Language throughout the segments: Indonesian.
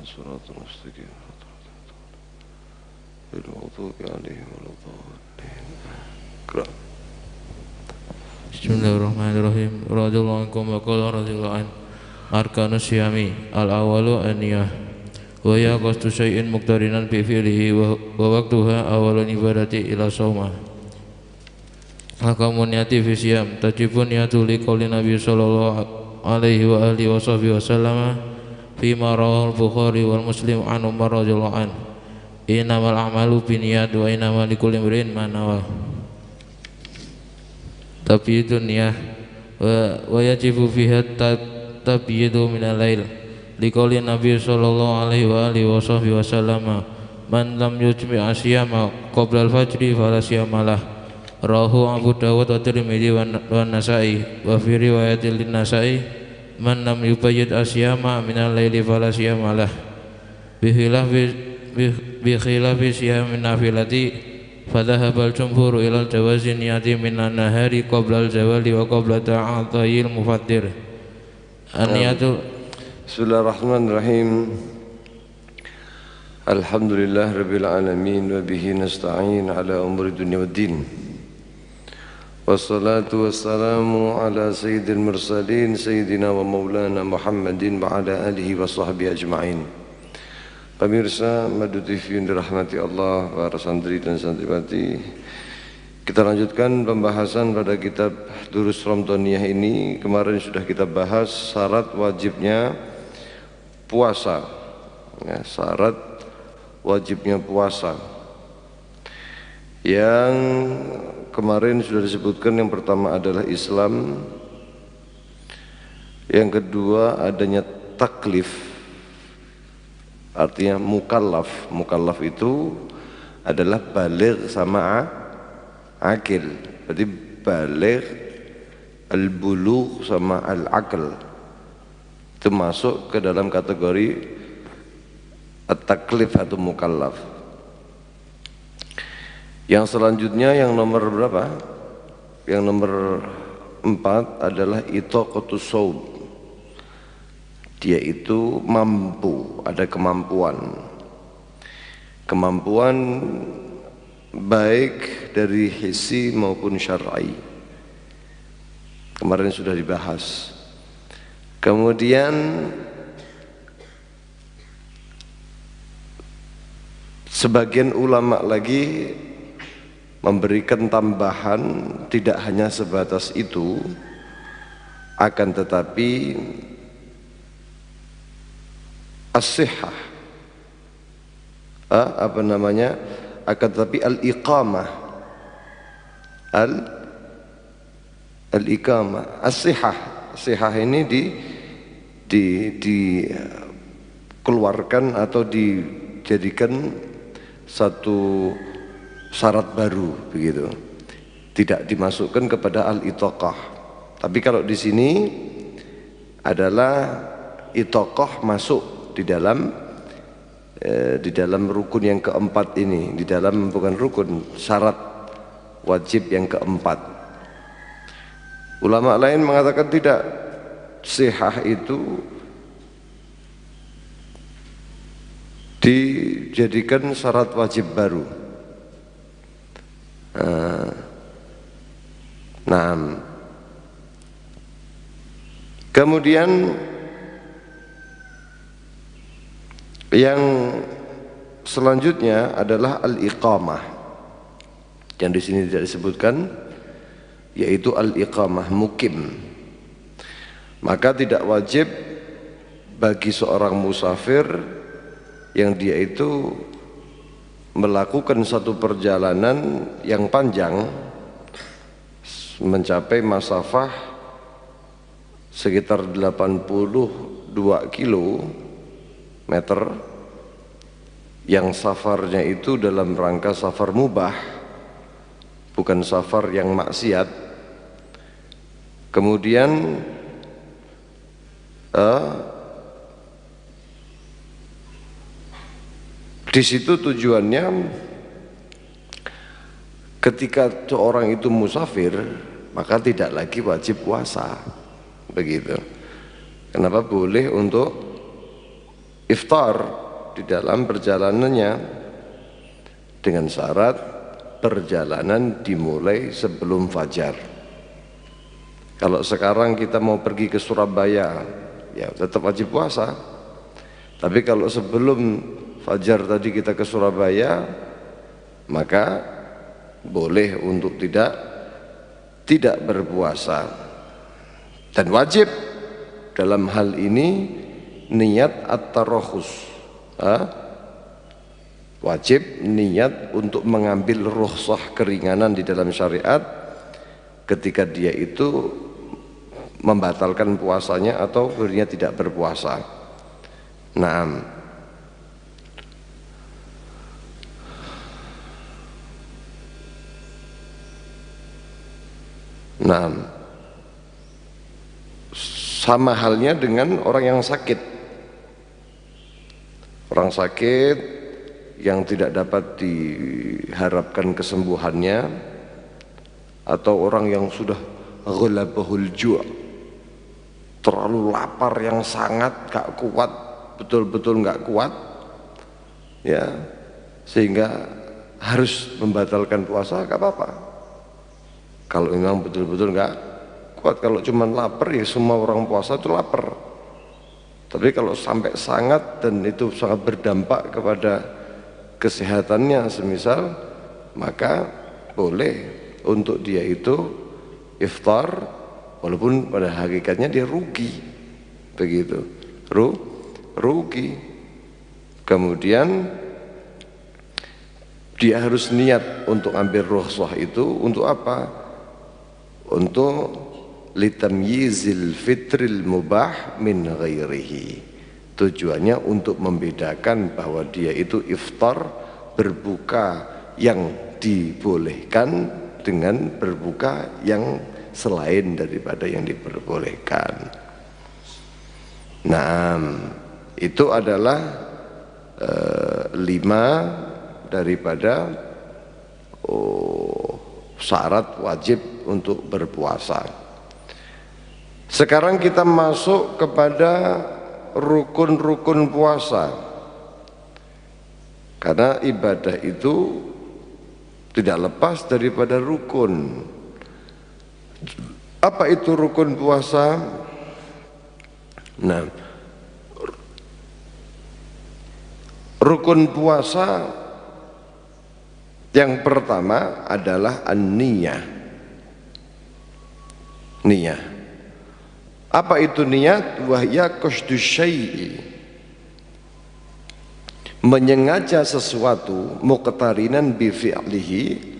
صراط المستقيم المغضوب عليهم ولا الضالين. اقرأ. Bismillahirrahmanirrahim. Radhiyallahu ankum wa qala radhiyallahu an arkanus syami al-awalu aniyah wa ya qasdu syai'in muqtarinan bi fi'lihi wa waqtuha awalun ibadati ila shaumah. Akamun yati fi siyam tajibun yatu li qouli Nabi sallallahu alaihi wa alihi wa sahbihi wasallam fi ma rawahul Bukhari wal Muslim an Umar radhiyallahu an innamal a'malu binniyat wa innamal likulli imrin ma nawa. Tabiyyidun niyah wa yajibu fiha tabiyyidu minal lail liqauli Nabi sallallahu alaihi wa alihi wa sahbihi wasallam man lam yujmi' asyama qabla al-fajri fala siyamalah. Rawahu Abu Dawud wa Tirmidzi wa Nasa'i wa fi riwayatil Nasa'i man lam yubayyid asyama minal laili fala siyamalah bi khilafi siyamin nafilati fadhahabal jumhur ilal jawazi niyati minan nahari qabla al-zawali wa qabla ta'atayil mufattir. An-niyatu. Bismillahirrahmanirrahim. Alhamdulillah rabbil alamin wa bihi nasta'in ala umuri dunya waddin. Wassalatu wassalamu ala sayyidil mursalin sayyidina wa maulana Muhammadin wa ala alihi wa sahbihi ajma'in. Pemirsa Madu TV yang dirahmati Allah, para santri dan santriwati, kita lanjutkan pembahasan pada kitab Durus Ramdhaniyah ini. Kemarin sudah kita bahas syarat wajibnya puasa, ya, syarat wajibnya puasa yang kemarin sudah disebutkan. Yang pertama adalah Islam, yang kedua adanya taklif, artinya mukallaf. Mukallaf itu adalah baligh sama akil, berarti baligh, al-bulugh sama al-aql itu masuk ke dalam kategori at-taklif atau mukallaf. Yang selanjutnya yang nomor berapa? Yang nomor 4 adalah itaqatus shaum. Dia itu mampu, ada kemampuan. Kemampuan baik dari hissi maupun syar'i. Kemarin sudah dibahas. Kemudian sebagian ulama lagi memberikan tambahan, tidak hanya sebatas itu, akan tetapi as-sihhah, akan tetapi al-iqamah, al-iqamah, as-sihhah ini dikeluarkan atau dijadikan satu syarat baru, begitu. Tidak dimasukkan kepada al-itaqah. Tapi kalau di sini adalah itaqah masuk di dalam rukun yang keempat ini, di dalam bukan rukun, syarat wajib yang keempat. Ulama lain mengatakan tidak, sihah itu dijadikan syarat wajib baru. Nah, kemudian yang selanjutnya adalah al-iqamah, yang di sini tidak disebutkan, yaitu al-iqamah, mukim. Maka tidak wajib bagi seorang musafir yang dia itu melakukan satu perjalanan yang panjang mencapai masafah sekitar 82 kilometer, yang safarnya itu dalam rangka safar mubah, bukan safar yang maksiat. Kemudian di situ tujuannya ketika seorang itu musafir, maka tidak lagi wajib puasa, begitu. Kenapa boleh untuk iftar di dalam perjalanannya dengan syarat perjalanan dimulai sebelum fajar. Kalau sekarang kita mau pergi ke Surabaya, ya tetap wajib puasa. Tapi kalau sebelum fajar tadi kita ke Surabaya, maka boleh untuk tidak berpuasa. Dan wajib dalam hal ini niat at-tarakhus. Wajib niat untuk mengambil rukhsah keringanan di dalam syariat ketika dia itu membatalkan puasanya atau akhirnya tidak berpuasa. Naam. Sama halnya dengan orang yang sakit. Orang sakit yang tidak dapat diharapkan kesembuhannya, atau orang yang sudah ghalabahul ju', terlalu lapar yang sangat gak kuat, betul-betul gak kuat ya, sehingga harus membatalkan puasa, gak apa-apa kalau memang betul-betul gak kuat. Kalau cuma lapar, ya semua orang puasa itu lapar. Tapi kalau sampai sangat dan itu sangat berdampak kepada kesehatannya semisal, maka boleh untuk dia itu iftar, walaupun pada hakikatnya dia rugi, begitu, rugi. Kemudian dia harus niat untuk ambil rukhsah itu untuk apa? Untuk litamyizil fitril mubah min ghairihi. Tujuannya untuk membedakan bahwa dia itu iftar, berbuka yang dibolehkan dengan berbuka yang selain daripada yang diperbolehkan. Nah, itu adalah 5 daripada syarat wajib untuk berpuasa. Sekarang kita masuk kepada rukun-rukun puasa, karena ibadah itu tidak lepas daripada rukun. Apa itu rukun puasa? Nah, rukun puasa yang pertama adalah an-niyah. Niyah. Apa itu niat? Wahya qasdu syai'i, menyengaja sesuatu, muqtarinan bi fi'lihi,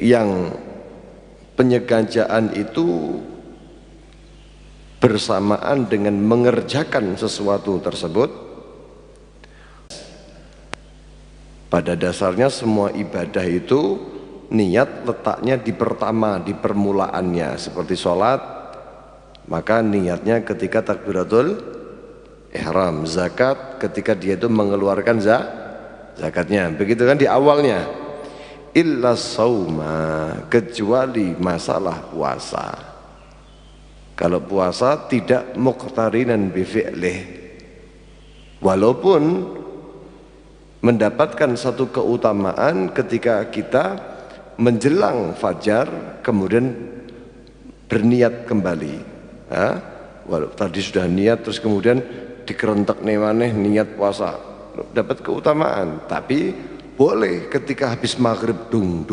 yang penyengajaan itu bersamaan dengan mengerjakan sesuatu tersebut. Pada dasarnya semua ibadah itu niat letaknya di pertama, di permulaannya. Seperti sholat, maka niatnya ketika takbiratul ihram. Zakat ketika dia itu mengeluarkan zakatnya, begitu kan di awalnya. Illa sauma, kecuali masalah puasa. Kalau puasa tidak muqtarinan bi fi'lih, walaupun mendapatkan satu keutamaan ketika kita menjelang fajar kemudian berniat kembali. Walau tadi sudah niat terus kemudian dikerentek nemaneh niat puasa, dapat keutamaan. Tapi boleh ketika habis maghrib, dung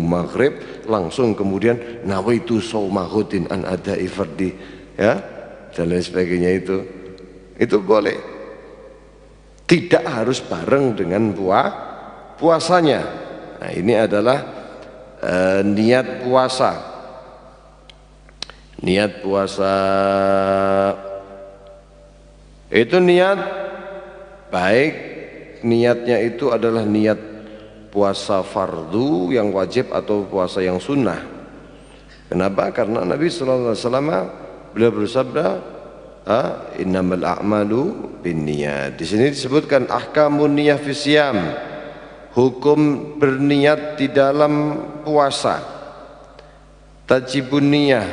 maghrib, langsung kemudian nawaitu shaumahudin an adai fardi, ya, dan lain sebagainya. Itu boleh, tidak harus bareng dengan puasanya. Nah, ini adalah niat puasa. Niat puasa itu niat baik, niatnya itu adalah niat puasa fardu yang wajib atau puasa yang sunnah. Kenapa? Karena Nabi sallallahu alaihi wasallam beliau bersabda, innamal a'malu binniyat. Di sini disebutkan ahkamun niyah fi siyam, hukum berniat di dalam puasa. Tajibun niyah,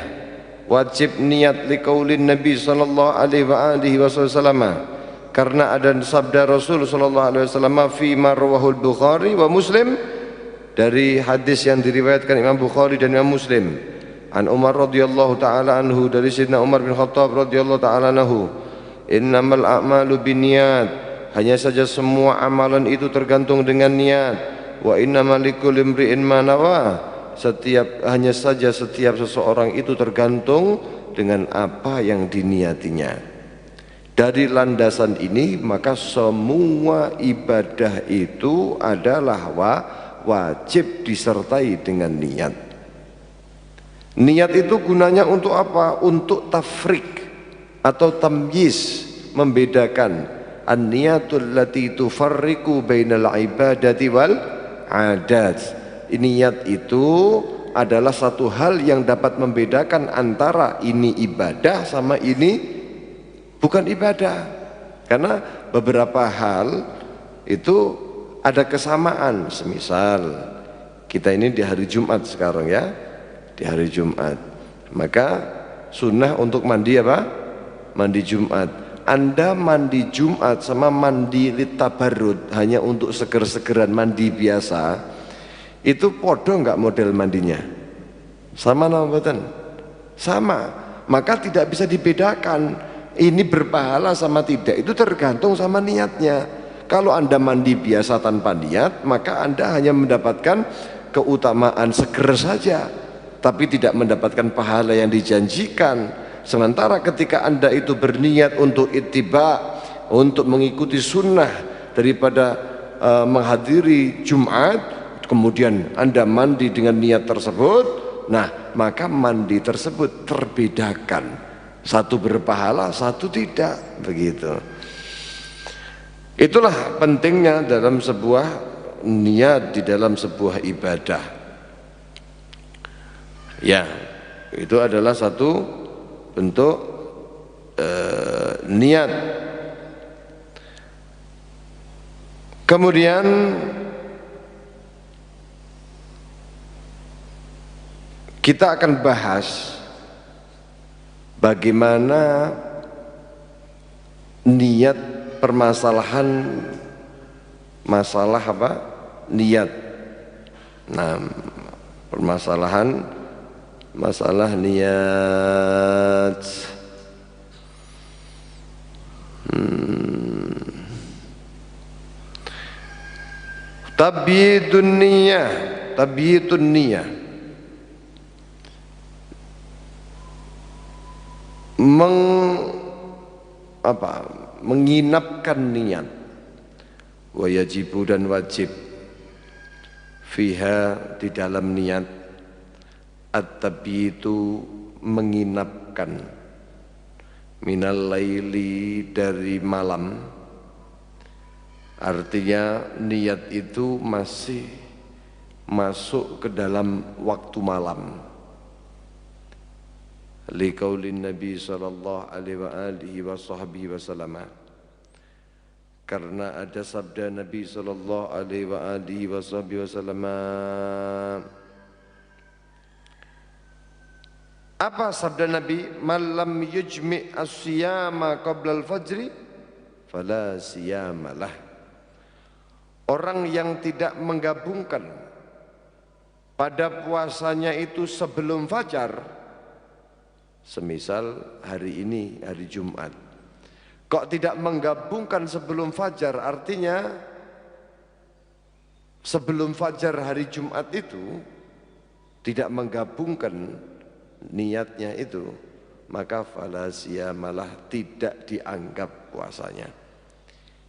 wajib niat liqaulin Nabi sallallahu alaihi wasallam, Karena ada sabda Rasul sallallahu alaihi wasallam fi marwahul Bukhari wa Muslim, dari hadis yang diriwayatkan Imam Bukhari dan Imam Muslim, an Umar radhiyallahu taala anhu, dari Sayyidina Umar bin Khattab radhiyallahu taala anhu, innamal a'malu binniyat, hanya saja semua amalan itu tergantung dengan niat, wa innamal likulli imri'in ma nawa, hanya saja setiap seseorang itu tergantung dengan apa yang diniatinya. Dari landasan ini maka semua ibadah itu adalah wajib disertai dengan niat. Niat itu gunanya untuk apa? Untuk tafrik atau tamyiz, membedakan. An-niyatul lati tufarriqu bainal ibadati wal adat. Niat itu adalah satu hal yang dapat membedakan antara ini ibadah sama ini bukan ibadah. Karena beberapa hal itu ada kesamaan. Semisal kita ini di hari Jumat sekarang ya, di hari Jumat, maka sunnah untuk mandi apa? Mandi Jumat. Anda mandi Jumat sama mandi litabarrud, hanya untuk seger-segeran mandi biasa, itu podo enggak model mandinya? Sama nama betul? Sama. Maka tidak bisa dibedakan ini berpahala sama tidak, itu tergantung sama niatnya. Kalau Anda mandi biasa tanpa niat, maka Anda hanya mendapatkan keutamaan seger saja, tapi tidak mendapatkan pahala yang dijanjikan. Sementara ketika Anda itu berniat untuk ittiba, untuk mengikuti sunnah daripada menghadiri Jumat, kemudian Anda mandi dengan niat tersebut, nah maka mandi tersebut terbedakan. Satu berpahala, satu tidak, begitu. Itulah pentingnya dalam sebuah niat di dalam sebuah ibadah. Ya, itu adalah satu bentuk niat. Kemudian kita akan bahas bagaimana niat permasalahan masalah apa? Niat. Nah, permasalahan masalah niat. Tabyidun niyah, tabyidun niyah. Menginapkan niat. Wa yajibu, dan wajib, fiha, di dalam niat, at-tabyitu, menginapkan, minal laili, dari malam. Artinya niat itu masih masuk ke dalam waktu malam. Liqaulin Nabi sallallahu alaihi wasallam, karena ada sabda Nabi sallallahu alaihi wasallam. Apa sabda Nabi? Man lam yujmi' as-siyama qabla al-fajri fala siyama lah. Orang yang tidak menggabungkan pada puasanya itu sebelum fajar, semisal hari ini hari Jumat, kok tidak menggabungkan sebelum fajar, artinya sebelum fajar hari Jumat itu tidak menggabungkan niatnya itu, maka fala siyamalah, tidak dianggap puasanya.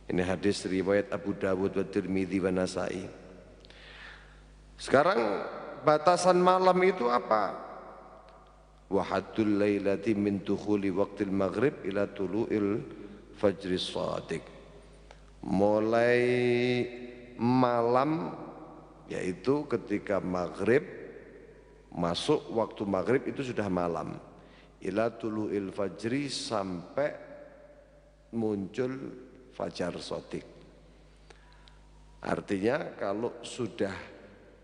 Ini hadis riwayat Abu Dawud wa Tirmidzi wa Nasa'i. Sekarang batasan malam itu apa? Wahadul lailati min dukhuli waqtil maghrib ila tulu'il fajri shadiq. Mulai malam, yaitu ketika maghrib, masuk waktu maghrib itu sudah malam, ila tulu'il fajri, sampai muncul fajar shadiq. Artinya kalau sudah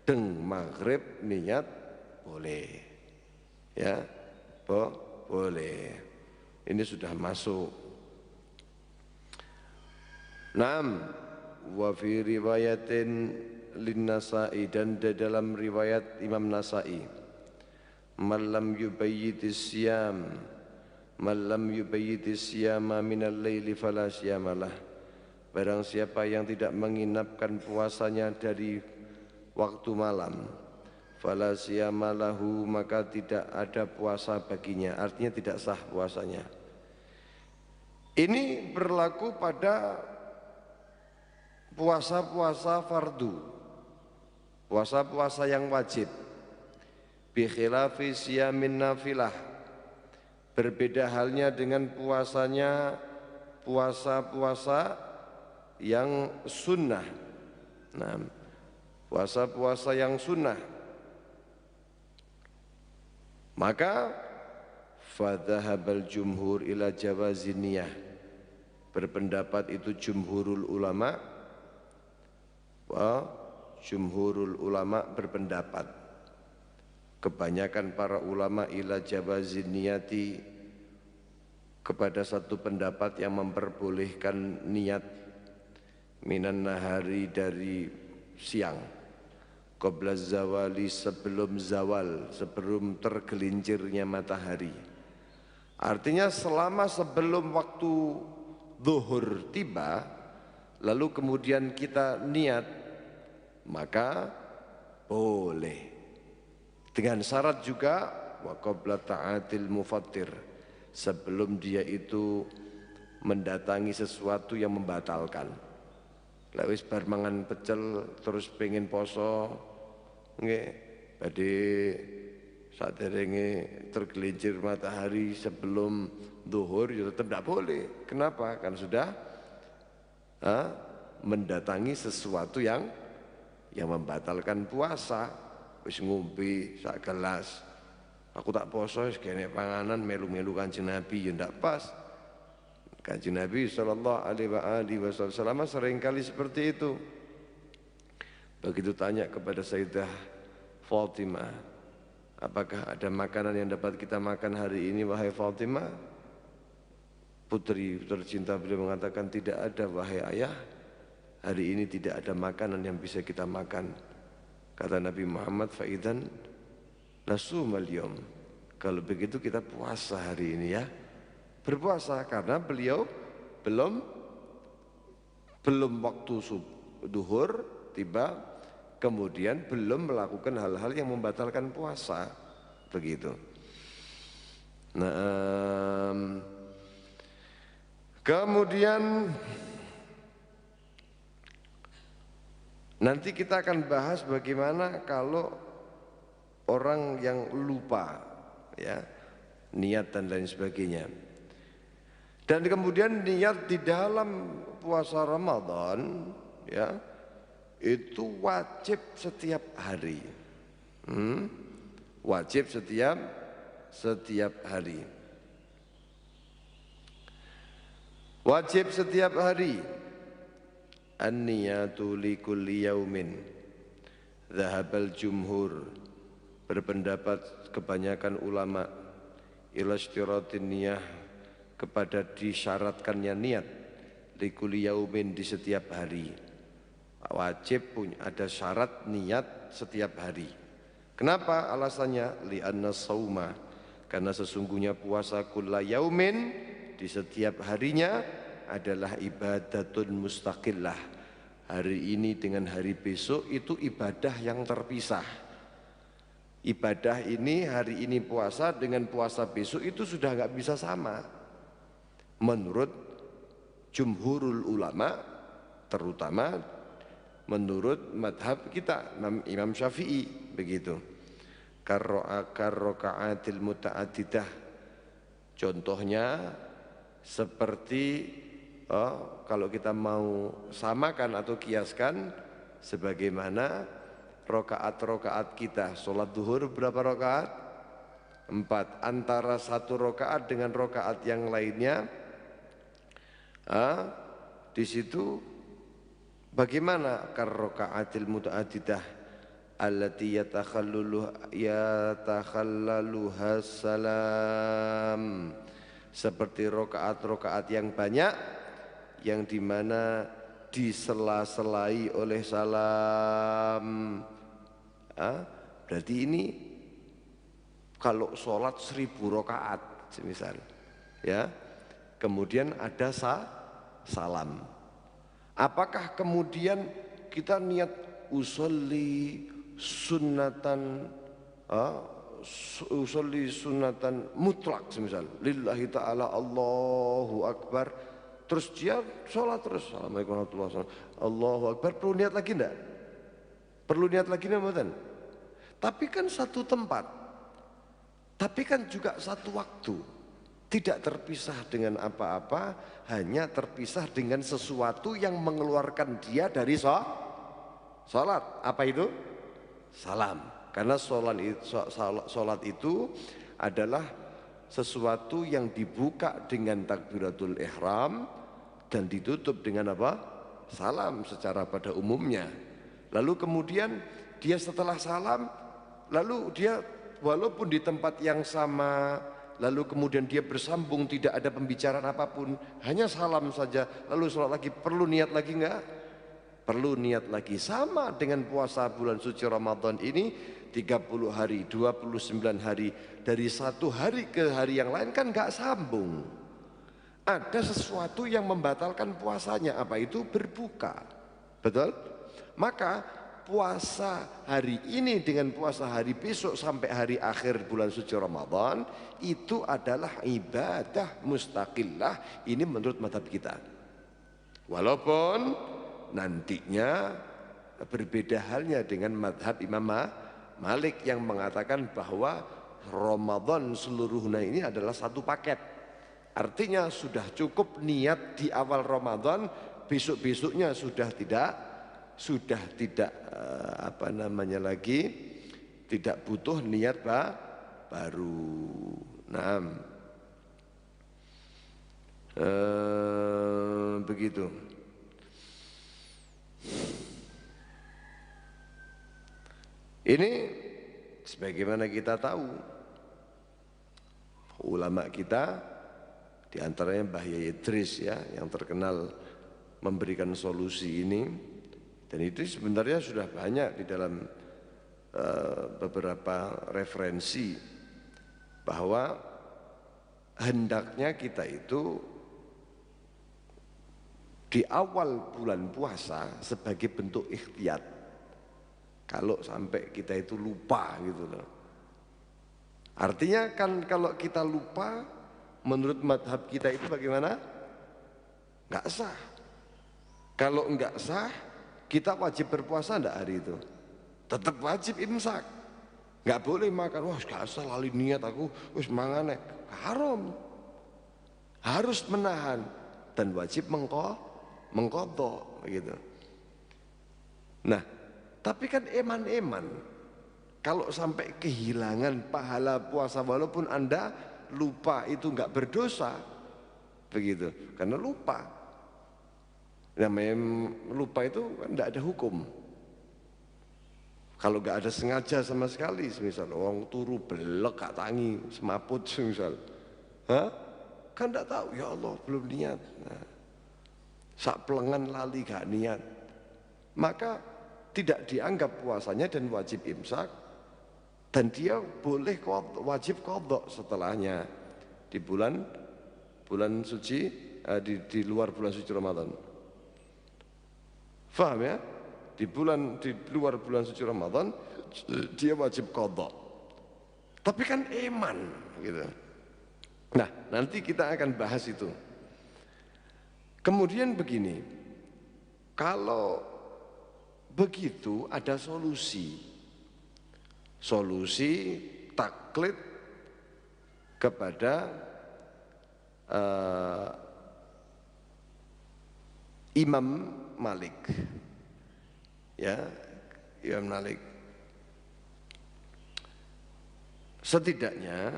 deng maghrib niat boleh, ya boleh, ini sudah masuk. Naam, wa fi riwayatin lin Nasa'i, dan di dalam riwayat Imam Nasa'i, man lam yubayyitis siyam, man lam yubayyitis siyama minal laili fala siyamalah. Barang siapa yang tidak menginapkan puasanya dari waktu malam, fala siyamalahu, maka tidak ada puasa baginya, artinya tidak sah puasanya. Ini berlaku pada puasa-puasa fardu, puasa-puasa yang wajib. Bi khilafi siyamin nafilah, berbeda halnya dengan puasanya puasa-puasa yang sunnah. Nah, puasa-puasa yang sunnah, maka fadhahabal jumhur ila jawazin niyah, berpendapat itu jumhurul ulama. Jumhurul ulama berpendapat, kebanyakan para ulama ila jawazin niyati, kepada satu pendapat yang memperbolehkan niat minan nahari, dari siang, qabla zawali, sebelum zawal, sebelum tergelincirnya matahari. Artinya selama sebelum waktu zuhur tiba, lalu kemudian kita niat, maka boleh, dengan syarat juga wa qabla ta'atil mufattir, sebelum dia itu mendatangi sesuatu yang membatalkan. Lek wis bar mangan pecel terus pengen poso, nggih, badhe saderenge tergelincir matahari sebelum zuhur, ya tetap tidak boleh. Kenapa? Kan sudah mendatangi sesuatu yang membatalkan puasa. Wis ngombe sak gelas, aku tak poso wis kene panganan melu-melu Kanjeng Nabi, ya ndak pas. Kanjeng Nabi sallallahu alaihi wasallam seringkali seperti itu. Begitu tanya kepada Sayyidah Fatimah, apakah ada makanan yang dapat kita makan hari ini wahai Fatimah? Putri tercinta beliau mengatakan, tidak ada wahai ayah, hari ini tidak ada makanan yang bisa kita makan. Kata Nabi Muhammad, faidan nasumal yawm, kalau begitu kita puasa hari ini ya. Berpuasa, karena beliau belum waktu duhur tiba, kemudian belum melakukan hal-hal yang membatalkan puasa, begitu. Nah, kemudian nanti kita akan bahas bagaimana kalau orang yang lupa, ya, niat dan lain sebagainya. Dan kemudian niat di dalam puasa Ramadan, ya, itu wajib setiap hari. Wajib setiap hari. Wajib setiap hari. An-niyatu likulli yaumin. Dhahabal jumhur, berpendapat kebanyakan ulama, ila ishtiratin niyah, kepada disyaratkannya niat, likulli yaumin, di setiap hari. Wajib punya ada syarat niat setiap hari. Kenapa? Alasannya li'anna sauma, karena sesungguhnya puasa kulla yaumin, di setiap harinya, adalah ibadatun mustaqillah. Hari ini dengan hari besok itu ibadah yang terpisah. Ibadah ini, hari ini puasa dengan puasa besok itu sudah nggak bisa sama. Menurut jumhurul ulama, terutama menurut madhab kita Imam Syafi'i, begitu. Karrokaatil muta'addidah, contohnya seperti kalau kita mau samakan atau kiaskan, sebagaimana rokaat kita sholat duhur berapa rokaat? 4. Antara satu rokaat dengan rokaat yang lainnya, di situ bagaimana? Karrokaatil muta'addidah allati yatakhallaluha salam, seperti rokaat-rokaat yang banyak, yang dimana disela-selai oleh salam. Berarti ini kalau sholat 1000 rakaat semisal, ya, kemudian ada salam. Apakah kemudian kita niat usolli sunnatan mutlak semisal, lillahi ta'ala Allahu Akbar, terus dia sholat terus, assalamualaikum warahmatullahi wabarakatuh, Allahu Akbar, perlu niat lagi enggak? Perlu niat lagi enggak? Tapi kan satu tempat, tapi kan juga satu waktu, tidak terpisah dengan apa-apa, hanya terpisah dengan sesuatu yang mengeluarkan dia dari sholat. Apa itu? Salam. Karena sholat itu adalah sesuatu yang dibuka dengan takbiratul ihram dan ditutup dengan apa? Salam secara pada umumnya. Lalu kemudian dia setelah salam, lalu dia walaupun di tempat yang sama, lalu kemudian dia bersambung, tidak ada pembicaraan apapun, hanya salam saja, lalu sholat lagi, perlu niat lagi enggak? Perlu niat lagi. Sama dengan puasa bulan suci Ramadan ini, 30 hari, 29 hari, dari satu hari ke hari yang lain kan enggak sambung. Ada sesuatu yang membatalkan puasanya, apa itu? Berbuka. Betul? Maka puasa hari ini dengan puasa hari besok sampai hari akhir bulan suci Ramadan itu adalah ibadah mustaqillah, ini menurut mazhab kita. Walaupun nantinya berbeda halnya dengan mazhab Imam Malik yang mengatakan bahwa Ramadan seluruhnya ini adalah satu paket. Artinya sudah cukup niat di awal Ramadan, besok-besoknya sudah tidak lagi, tidak butuh niat baru. Nah, begitu. Ini sebagaimana kita tahu, ulama kita diantaranya Mbah Yai Idris, ya, yang terkenal memberikan solusi ini. Dan itu sebenarnya sudah banyak di dalam beberapa referensi bahwa hendaknya kita itu di awal bulan puasa sebagai bentuk ikhtiyat. Kalau sampai kita itu lupa gitu loh. Artinya kan kalau kita lupa, menurut madhab kita itu bagaimana? Nggak sah. Kalau nggak sah, kita wajib berpuasa enggak hari itu? Tetap wajib imsak. Enggak boleh makan, wah gak usah lali niat aku, wis mangane. Haram. Harus menahan dan wajib mengqadha gitu. Nah, tapi kan eman-eman kalau sampai kehilangan pahala puasa walaupun Anda lupa itu enggak berdosa. Begitu. Karena lupa. Namanya lupa itu kan tidak ada hukum. Kalau nggak ada sengaja sama sekali, misal orang turu belek gak tangi semaput misal, kan tidak tahu, ya Allah belum niat, sak pelengan lali gak niat, maka tidak dianggap puasanya dan wajib imsak, dan dia boleh wajib qadha setelahnya di bulan suci, di luar bulan suci Ramadan. Faham ya? Di luar bulan suci Ramadan dia wajib qadha. Tapi kan eman gitu. Nah, nanti kita akan bahas itu. Kemudian begini. Kalau begitu ada solusi. Solusi taklid kepada Imam Malik, ya, Imam Malik. Setidaknya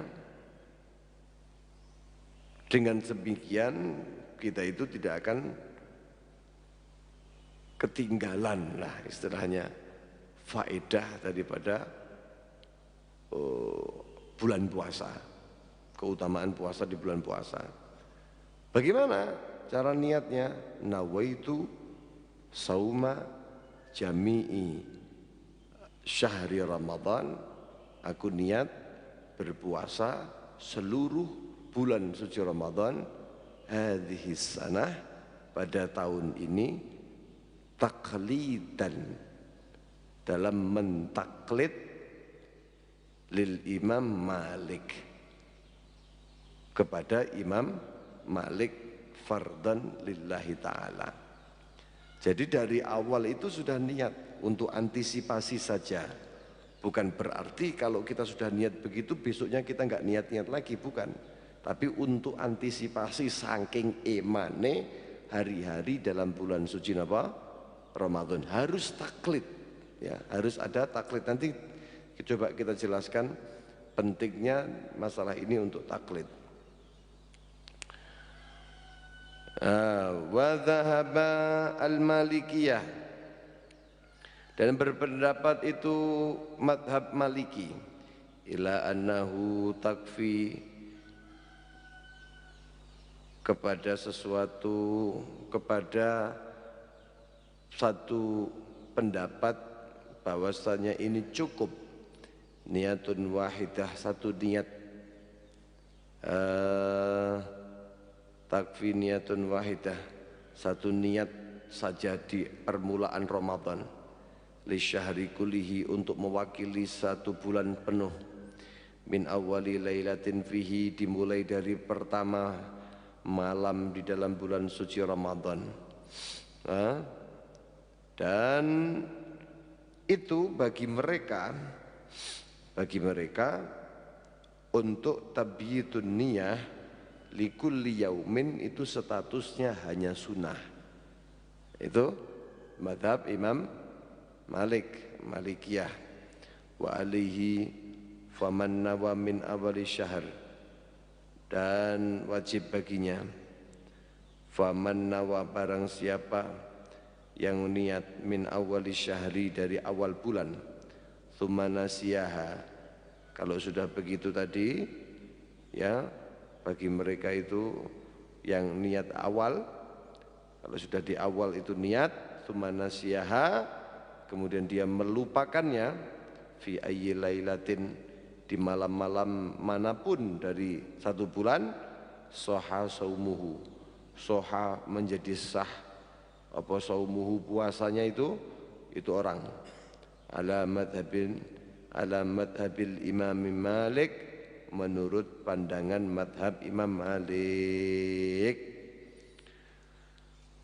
dengan demikian kita itu tidak akan ketinggalan lah istilahnya faedah daripada bulan puasa, keutamaan puasa di bulan puasa. Bagaimana cara niatnya? Nawaitu sauma jami'i syahri Ramadan, aku niat berpuasa seluruh bulan suci Ramadan hadhihi sanah, pada tahun ini, taqlidan, dalam mentaklid lil Imam Malik, kepada Imam Malik, fardan lillahi ta'ala. Jadi dari awal itu sudah niat untuk antisipasi saja. Bukan berarti kalau kita sudah niat begitu besoknya kita nggak niat-niat lagi, bukan. Tapi untuk antisipasi saking emane hari-hari dalam bulan suci apa? Ramadan harus taklid, ya, harus ada taklid. Nanti coba kita jelaskan pentingnya masalah ini untuk taklid. Wa dhahaba al-malikiyah, dan berpendapat itu madhab maliki, ila annahu takfi, kepada sesuatu, kepada satu pendapat bahwasanya ini cukup niatun wahidah, satu niat, takfi niatun wahidah, satu niat saja di permulaan Ramadan, li syahri kulihi, untuk mewakili satu bulan penuh, min awali lailatin fihi, dimulai dari pertama malam di dalam bulan suci Ramadan. Dan itu bagi mereka untuk tabyitun niyah likulli yaumin, itu statusnya hanya sunnah. Itu madhab Imam Malik, Malikiyah. Wa alihi faman nawa min awali syahr, dan wajib baginya faman nawa, barang siapa yang niat min awali syahri, dari awal bulan, tsumma nasiyaha, kalau sudah begitu tadi, ya, bagi mereka itu yang niat awal, kalau sudah di awal itu niat, tsumma nasiyaha, kemudian dia melupakannya, fi ayyi lailatin, di malam-malam manapun dari satu bulan, soha saumuhu, soha menjadi sah apa saumuhu, puasanya itu orang, ala madhabil Imam Malik, menurut pandangan madhab Imam Malik.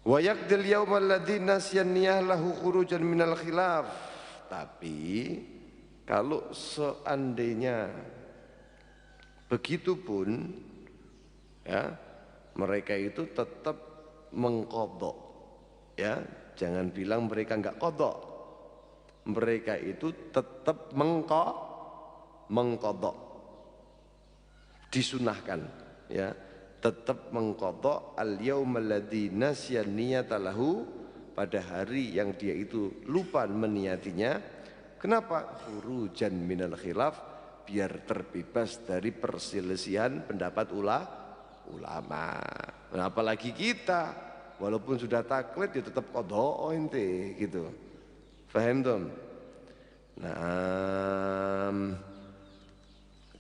Wa yaqdil yawmal ladzi nasyan niyah lahu khurujan minal khilaf, tapi kalau seandainya begitu pun, ya, mereka itu tetap mengqadha, ya, jangan bilang mereka enggak qadha, mereka itu tetap mengqadha, disunahkan, ya, tetap mengqadha al yaumal ladzi nasya niyata lahu, pada hari yang dia itu lupa meniyatinya. Kenapa? Khurujan minal khilaf, biar terbebas dari perselisihan pendapat ulama. Nah, apalagi kita walaupun sudah taklid ya tetap qadha ente gitu. Faham dong? Nah,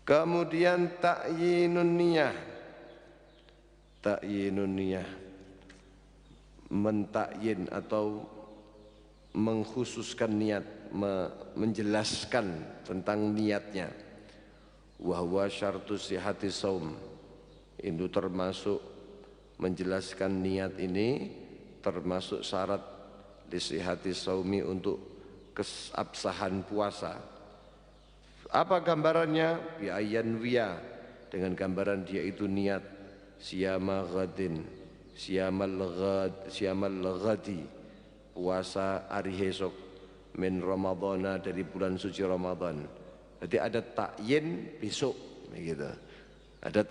kemudian ta'yinun niyah. Ta'yinun niyah, mentakyin atau mengkhususkan niat, menjelaskan tentang niatnya. Wa huwa syartu sihhati shaum, itu termasuk menjelaskan niat ini termasuk syarat lisihati shaumi, untuk keabsahan puasa. Apa gambarannya? Bi ayyan wiya, dengan gambaran dia itu niat siyama ghadin, siyamal ghadi, puasa hari esok, min Ramadana, dari bulan suci Ramadan. Jadi ada takyin besok, gitu. Ada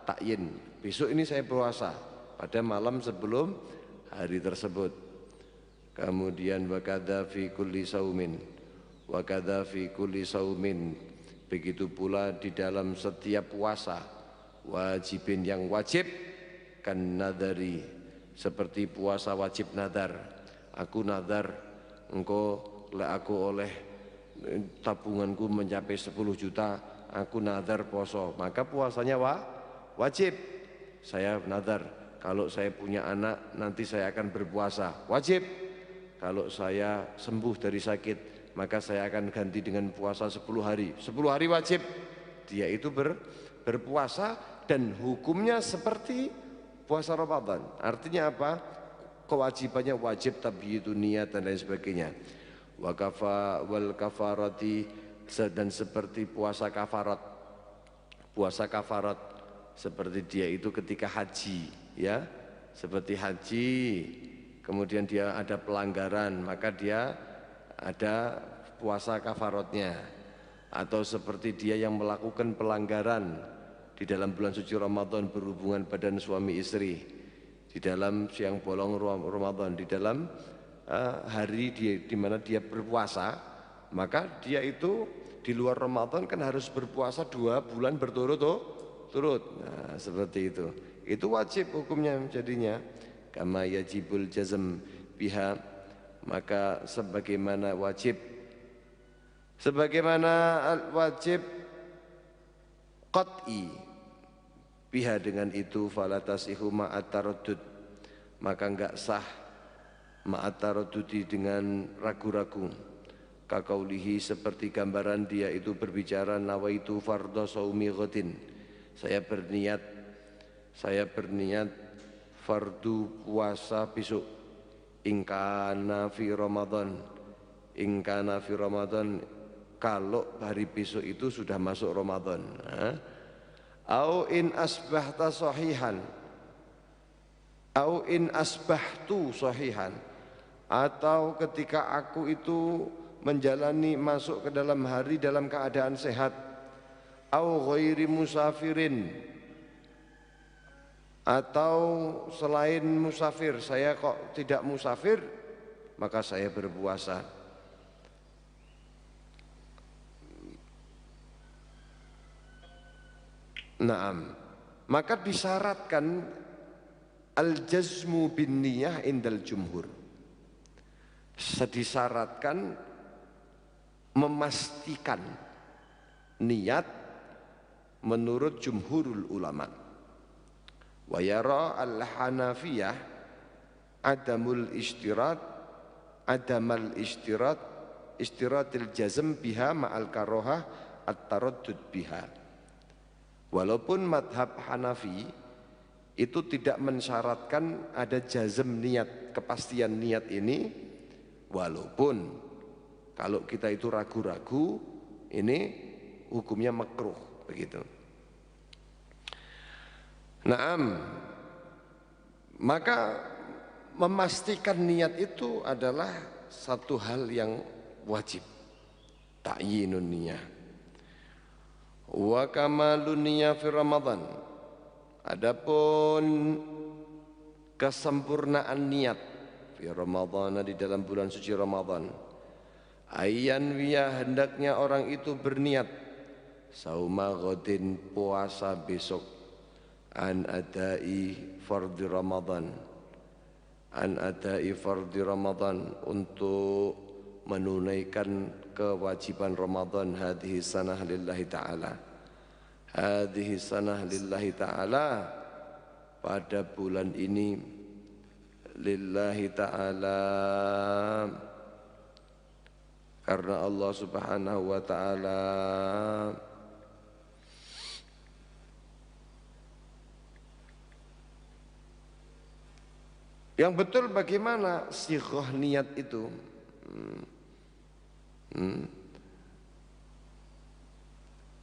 takyin besok ini saya puasa pada malam sebelum hari tersebut. Kemudian wakadha fi kulli saumin, wakadha fi kulli saumin, begitu pula di dalam setiap puasa, wajibin yang wajib, kan nadari, seperti puasa wajib nadar, aku nazar engko lek aku oleh tabunganku mencapai 10 juta, aku nazar poso, maka puasanya wajib. Saya nazar kalau saya punya anak nanti saya akan berpuasa, wajib. Kalau saya sembuh dari sakit maka saya akan ganti dengan puasa 10 hari. 10 hari wajib. Dia itu berpuasa dan hukumnya seperti puasa Ramadan. Artinya apa? Kewajibannya wajib tabyidun niat dan lain sebagainya. Wa wal kafarati, dan seperti puasa kafarat. Puasa kafarat seperti dia itu ketika haji, ya. Seperti haji, kemudian dia ada pelanggaran, maka dia ada puasa kafaratnya. Atau seperti dia yang melakukan pelanggaran di dalam bulan suci Ramadan, berhubungan badan suami istri di dalam siang bolong Ramadan, di dalam hari dia di mana dia berpuasa, maka dia itu di luar Ramadan kan harus berpuasa 2 bulan berturut-turut. Nah, seperti itu wajib hukumnya jadinya. Kama yajibul jazm biha, maka sebagaimana wajib qat'i biha, dengan itu falatasihu ma'at taraddud, maka enggak sah ma'at taraddudi, dengan ragu-ragu. Kakaulihi, seperti gambaran dia itu berbicara, nawaitu fardhu shaumi ghadin, saya berniat fardu puasa besok. Ingkana fi Ramadan, kalau hari besok itu sudah masuk Ramadan. Au in asbahta sahihan, au in asbahtu sahihan, atau ketika aku itu menjalani masuk ke dalam hari dalam keadaan sehat. Au ghairi musafirin, atau selain musafir, saya kok tidak musafir, maka saya berpuasa. Naam, maka disyaratkan al-jazmu bin niyah indal jumhur, disyaratkan memastikan niat menurut jumhurul ulama. Wa yara al-hanafiyah adamal istiratil jazm biha ma'al karohah at-taraddud biha. Walaupun madhab Hanafi itu tidak mensyaratkan ada jazm niat, kepastian niat ini, walaupun kalau kita itu ragu-ragu, ini hukumnya makruh, begitu. Naam, maka memastikan niat itu adalah satu hal yang wajib, ta'yinun niyah. Wa kamalun niyah fi Ramadan, adapun kesempurnaan niat fi Ramadan, di dalam bulan suci Ramadan, ayyan wiya, hendaknya orang itu berniat sauma ghadin, puasa besok, an adai fardhi Ramadan, untuk menunaikan kewajiban Ramadan, hadhihi sanah lillahi ta'ala, pada bulan ini lillahi ta'ala, karena Allah subhanahu wa ta'ala. Yang betul bagaimana sighah niat itu?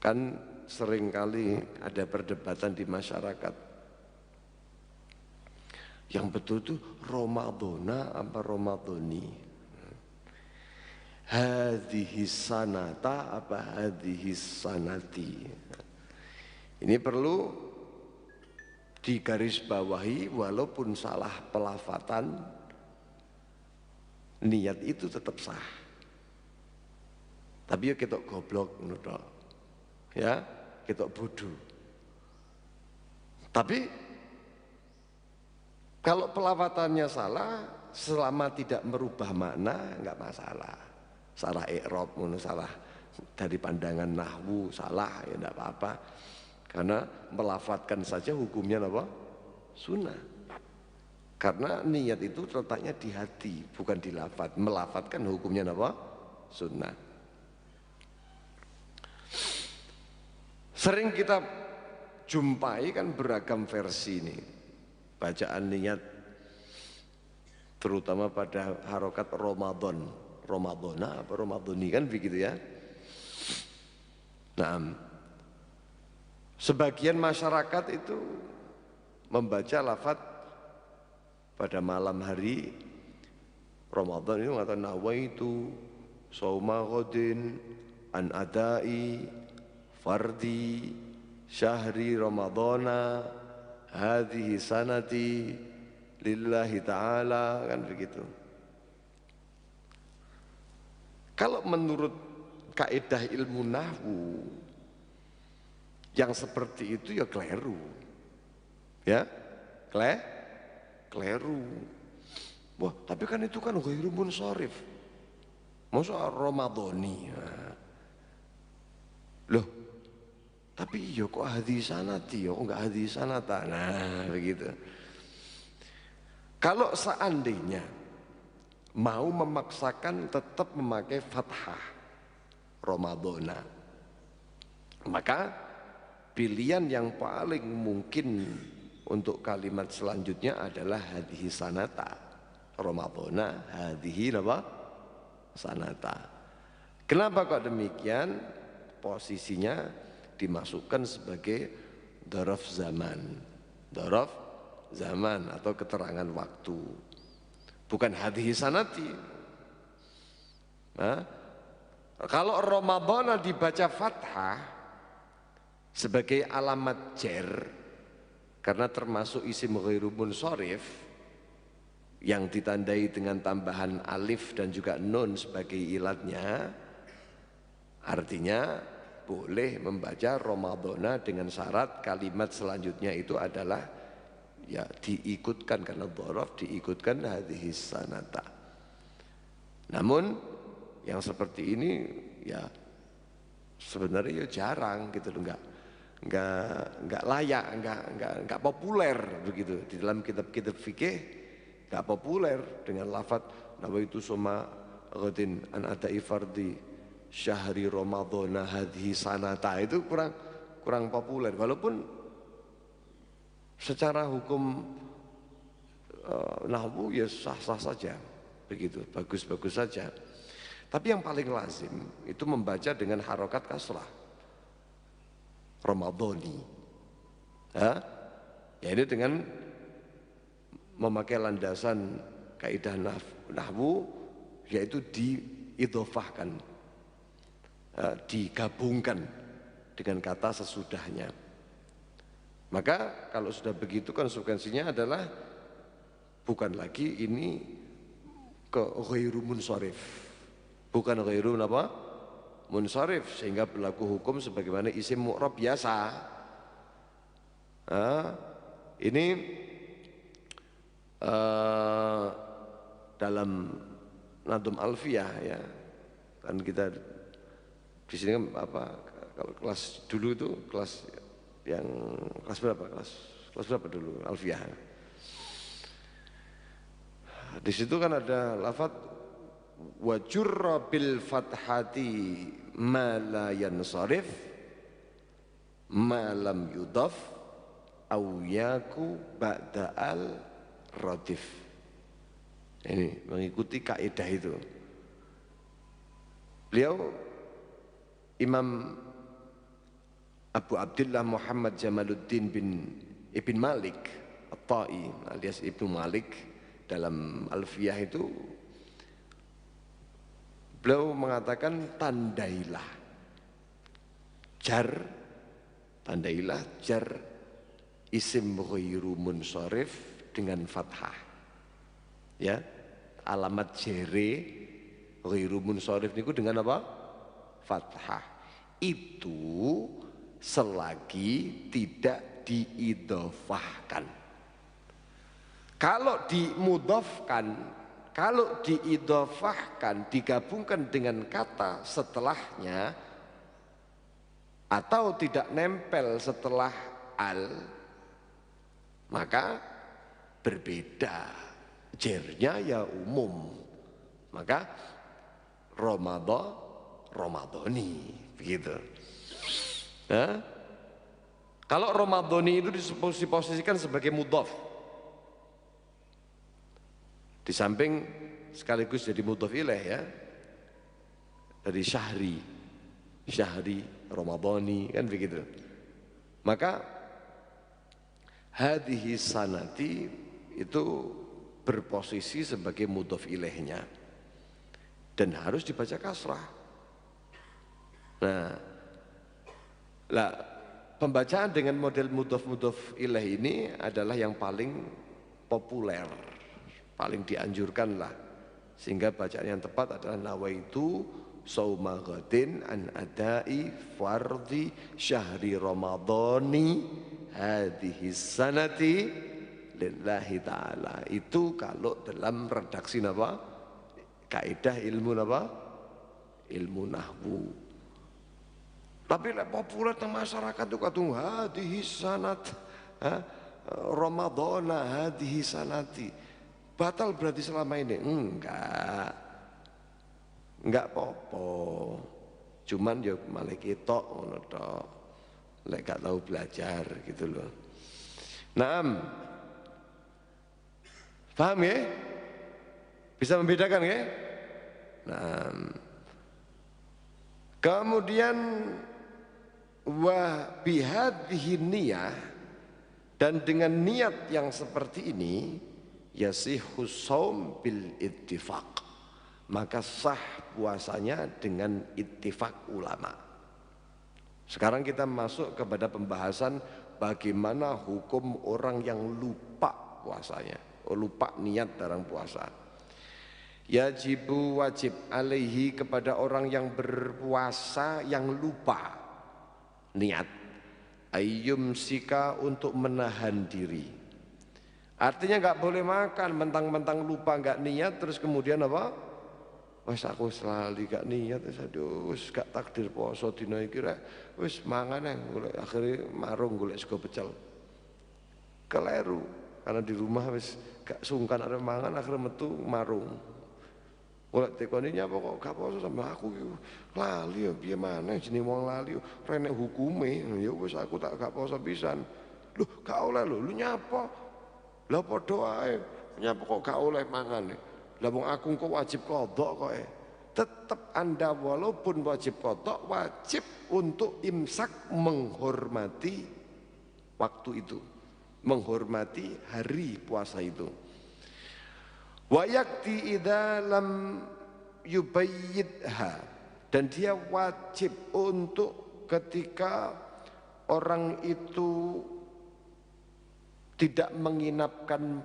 Kan seringkali ada perdebatan di masyarakat. Yang betul itu Ramadhana apa Ramadhani? Hadhihi sanata apa hadhihi sanati? Ini perlu digarisbawahi, walaupun salah pelafatan, niat itu tetap sah. Tapi ya kita goblok menurut, ya kita bodoh. Tapi kalau pelafatannya salah, selama tidak merubah makna nggak masalah. Salah i'rab, salah dari pandangan nahwu salah ya enggak apa-apa. Karena melafadzkan saja hukumnya apa? Sunnah. Karena niat itu letaknya di hati, bukan di lafadz. Melafadzkan hukumnya apa? Sunnah. Sering kita jumpai kan beragam versi ini bacaan niat, terutama pada harokat Ramadan, Ramadana apa Ramadhani kan begitu ya. Nah, sebagian masyarakat itu membaca lafadz pada malam hari Ramadan itu mengatakan nawaitu shauma ghadin an adai fardi syahri ramadhana hadhihi sanati lillahi ta'ala, kan begitu. Kalau menurut kaidah ilmu nahwu yang seperti itu ya keliru. Ya, keliru. Wah, tapi kan itu kan ghairu munsharif. Masa Ramadhani. Nah. Loh, tapi ya kok hadis sanati, ya kok enggak hadis sanata. Nah, begitu. Kalau seandainya mau memaksakan tetap memakai fathah Ramadhana, maka pilihan yang paling mungkin untuk kalimat selanjutnya adalah hadhihi sanata Ramadhana hadhihi apa? Sanata. Kenapa kok demikian? Posisinya dimasukkan sebagai dzaraf zaman. Dzaraf zaman atau keterangan waktu. Bukan hadhihi sanati. Nah, kalau Ramadhana dibaca fathah sebagai alamat jar, karena termasuk isim ghairu munsharif yang ditandai dengan tambahan alif dan juga nun sebagai ilatnya, artinya boleh membaca Ramadhana dengan syarat kalimat selanjutnya itu adalah ya diikutkan, karena dzaraf diikutkan hadhihi sanata. Namun yang seperti ini ya sebenarnya ya jarang gitu loh, enggak layak, enggak populer begitu di dalam kitab-kitab fikih, enggak populer dengan lafadz nawaitu soma ghadin an adai fardi syahri ramadhana hadhihi sanata, itu kurang populer, walaupun secara hukum nahwu ya sah-sah saja begitu, bagus-bagus saja. Tapi yang paling lazim itu membaca dengan harokat kasrah Ramadhani, ya ini dengan memakai landasan kaidah nahwu, yaitu diidhofahkan, digabungkan dengan kata sesudahnya. Maka kalau sudah begitu konsekuensinya adalah bukan lagi ini ke ghairu munsharif, bukan ghairu apa? Munsharif, sehingga berlaku hukum sebagaimana isim mu'rab biasa. Ini dalam Nadhum Alfiyah ya, kan kita di sini kan apa, kalau kelas dulu itu kelas yang kelas berapa, kelas berapa dulu Alfiyah. Di situ kan ada lafadz wa jurra bil fathati ma la yansarif ma lam yudaf au yaku ba'da al radif. Ini mengikuti kaidah itu. Beliau Imam Abu Abdullah Muhammad Jamaluddin bin Ibn Malik At-Tai alias Ibnu Malik, dalam Alfiyah itu beliau mengatakan tandailah jar isim ghairu munsharif dengan fathah, ya, alamat jere ghairu munsharif niku dengan apa? Fathah. Itu selagi tidak diidhofahkan. Kalau dimudhofkan kalau diidhofahkan, digabungkan dengan kata setelahnya atau tidak nempel setelah al, maka berbeda, jernya ya umum, maka Ramadhani begitu. Nah, kalau Ramadhani itu diposisikan sebagai mudhaf, di samping sekaligus jadi mudhaf ilaih ya, dari syahri Ramadhani kan begitu. Maka hadhihi sanati itu berposisi sebagai mudhaf ilaihnya dan harus dibaca kasrah. Nah, pembacaan dengan model mudhaf ilaih ini adalah yang paling populer, paling dianjurkan lah, sehingga bacaan yang tepat adalah nawaitu sauma ghadin an adai fardhi syahri ramadhani hadhihi sanati lillahi ta'ala. Itu kalau dalam redaksi apa? Kaidah ilmu apa? Ilmu nahwu. Tapi populer di masyarakat itu katung hadhihi sanat, Ramadhana hadhihi sanati. Batal berarti selama ini? Enggak apa-apa. Cuman ya malah ketok ngono tok. Lek gak tahu belajar gitu loh. Naam. Paham ya? Bisa membedakan ya? Naam. Kemudian wa bihadhihi niyah, dan dengan niat yang seperti ini yasihhu shaum bil ittifaq, maka sah puasanya dengan ittifaq ulama. Sekarang kita masuk kepada pembahasan bagaimana hukum orang yang lupa puasanya, lupa niat dalam puasa. Yajibu wajib alaihi kepada orang yang berpuasa yang lupa niat, ayyum sika untuk menahan diri. Artinya nggak boleh makan mentang-mentang lupa nggak niat terus kemudian apa? Wes aku selalu gak niat, wis gak takdir poso dina iki rek, wis mangan golek akhire marung golek sego pecel. Keliru, karena di rumah wis gak sungkan arep mangan akhire metu marung. Golek tekoni nyapa kok gak poso sampe aku lali ya piye maneh jenenge wong lali renek hukume. Ya wis aku tak gak poso pisan. Loh gak oleh lho, lu nyapa? Lah padha ae, nyapa kok gak oleh mangan. Lah wong aku kok wajib qadha kok tetap Anda walaupun wajib qadha wajib untuk imsak, menghormati waktu itu, menghormati hari puasa itu. Wa yakti idza lam yubayyidha, dan dia wajib untuk ketika orang itu tidak menginapkan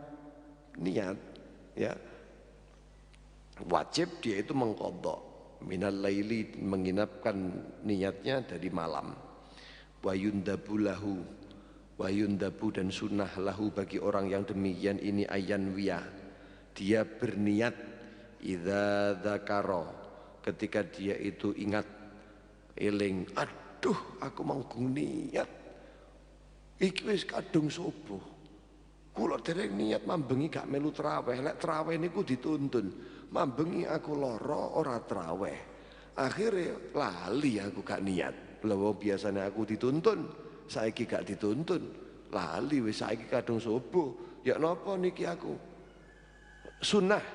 niat ya, wajib dia itu mengqadha minal laili, menginapkan niatnya dari malam. Wa yundabu lahu, wa yundabu dan sunnah lahu bagi orang yang demikian ini ayan wiyah, dia berniat idza dzakara, ketika dia itu ingat eling, aduh aku manggung niat iki wis kadung subuh, kula dereng niat mambengi gak melu traweh, lek traweh niku dituntun, mambengi aku lara ora traweh, akhirnya lali aku gak niat. Lha biasanya aku dituntun, saiki gak dituntun, lali wis saiki kadung subuh, ya napa niki aku. Sunnah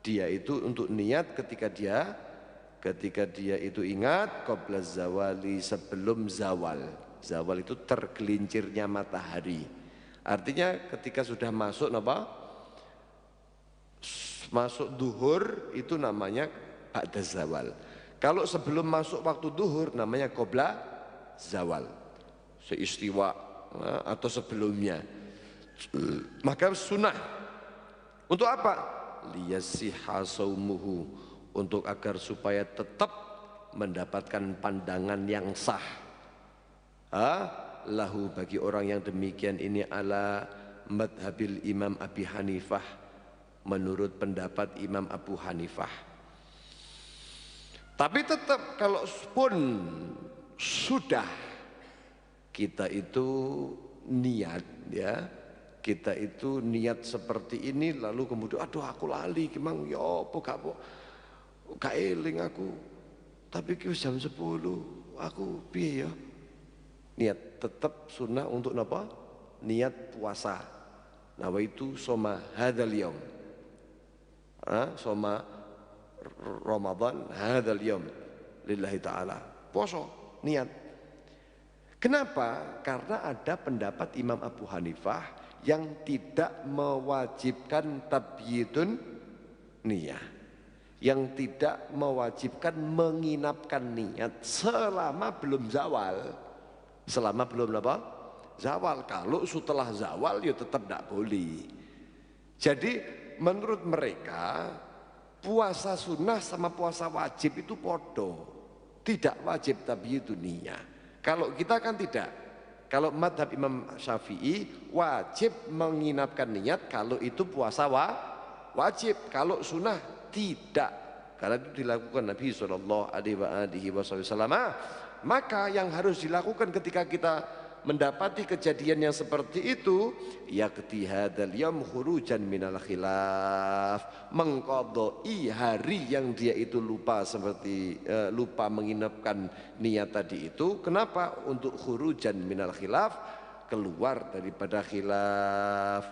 dia itu untuk niat ketika dia itu ingat qabla zawali, sebelum zawal. Zawal itu tergelincirnya matahari. Artinya ketika sudah masuk apa? Masuk duhur itu namanya ba'da zawal. Kalau sebelum masuk waktu duhur namanya qabla zawal, seistiwa atau sebelumnya. Maka sunnah untuk apa? Liyasiha saumuhu, untuk agar supaya tetap mendapatkan pandangan yang sah. Lahu bagi orang yang demikian ini ala madhabil Imam Abi Hanifah, menurut pendapat Imam Abu Hanifah. Tapi tetap kalau pun sudah kita itu niat ya, kita itu niat seperti ini lalu kemudian aduh aku lali kemang ya apa gak eling aku, tapi ki jam 10 aku piye ya, niat tetap sunnah untuk apa? Niat puasa. Nawaitu soma hadzal yaum, soma Ramadan hadzal yaum lillahi ta'ala, poso niat. Kenapa? Karena ada pendapat Imam Abu Hanifah yang tidak mewajibkan tabyidun niyah, yang tidak mewajibkan menginapkan niat selama belum zawal. Selama belum apa? Zawal. Kalau setelah zawal ya tetap tidak boleh. Jadi menurut mereka puasa sunnah sama puasa wajib itu podo, tidak wajib tabyidun niyah. Kalau kita kan tidak. Kalau madhab Imam Syafi'i wajib menginapkan niat kalau itu puasa wajib. Kalau sunnah tidak. Karena itu dilakukan Nabi SAW. Maka yang harus dilakukan ketika kita mendapati kejadian yang seperti itu, yaqti hadzal yaum khurujan minal khilaf, mengqadai hari yang dia itu lupa, seperti lupa menginapkan niat tadi itu. Kenapa? Untuk khurujan minal khilaf, keluar daripada khilaf.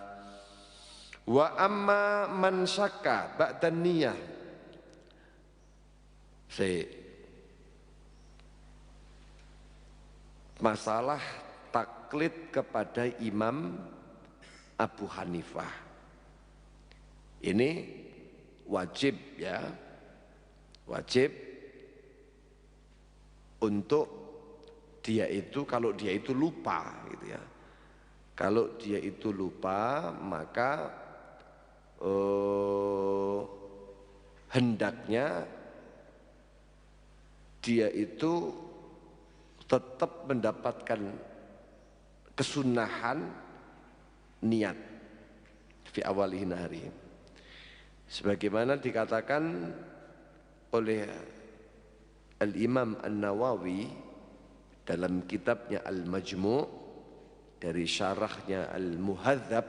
Wa amma man syakka ba'dan niyah, masalah taklid kepada Imam Abu Hanifah ini wajib ya, wajib untuk dia itu, kalau dia itu lupa gitu ya, kalau dia itu lupa maka hendaknya dia itu tetap mendapatkan kesunahan niat fi awalihi nahari, sebagaimana dikatakan oleh Al-Imam An-Nawawi dalam kitabnya Al-Majmu' dari syarahnya Al-Muhadzab.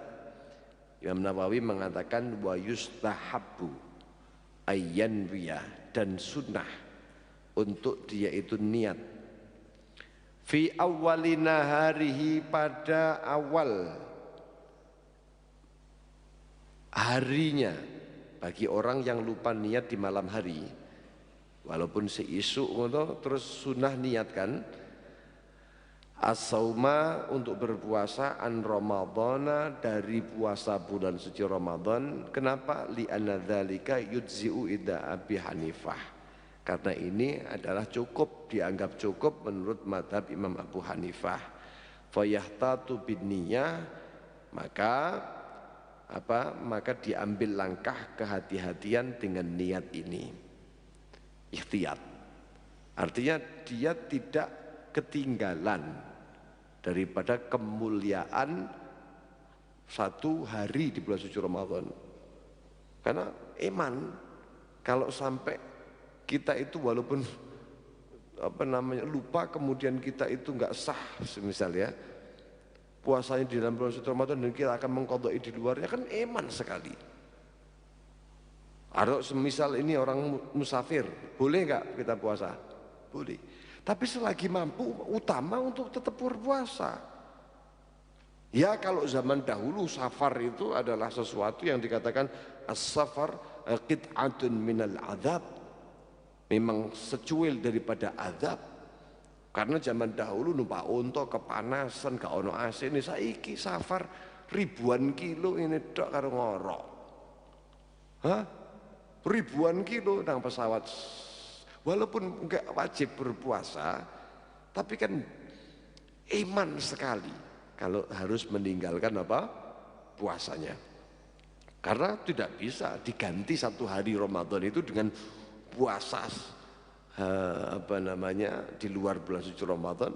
Imam Nawawi mengatakan wa yustahabbu ayyanwiyah, dan sunnah untuk dia itu niat fi awwalina harihi, pada awal harinya. Bagi orang yang lupa niat di malam hari, walaupun seisuk terus sunnah niatkan as-sauma, untuk berpuasa, an ramadhana, dari puasa bulan suci Ramadan. Kenapa? Li anna dzalika yujzi'u ida Abi Hanifah, karena ini adalah cukup, dianggap cukup menurut madhab Imam Abu Hanifah. Fayahtatu bin niyah, maka apa? Maka diambil langkah kehati-hatian dengan niat ini. Ikhtiyat, artinya dia tidak ketinggalan daripada kemuliaan satu hari di bulan suci Ramadan. Karena iman, kalau sampai kita itu walaupun lupa, kemudian kita itu nggak sah, misalnya puasanya di dalam bulan suci Ramadan dan kita akan mengqadai di luarnya, kan iman sekali. Atau semisal ini orang musafir, boleh nggak kita puasa? Boleh. Tapi selagi mampu, utama untuk tetap berpuasa. Ya kalau zaman dahulu safar itu adalah sesuatu yang dikatakan as-safar qit'atun minal adzab, memang secuil daripada azab. Karena zaman dahulu numpak unta kepanasan, gak ono AC. Ini saiki safar ribuan kilo ini tok karo ngorok. Hah? Ribuan kilo nang pesawat. Walaupun enggak wajib berpuasa, tapi kan iman sekali kalau harus meninggalkan apa? Puasanya. Karena tidak bisa diganti satu hari Ramadan itu dengan puasa di luar bulan suci Ramadan,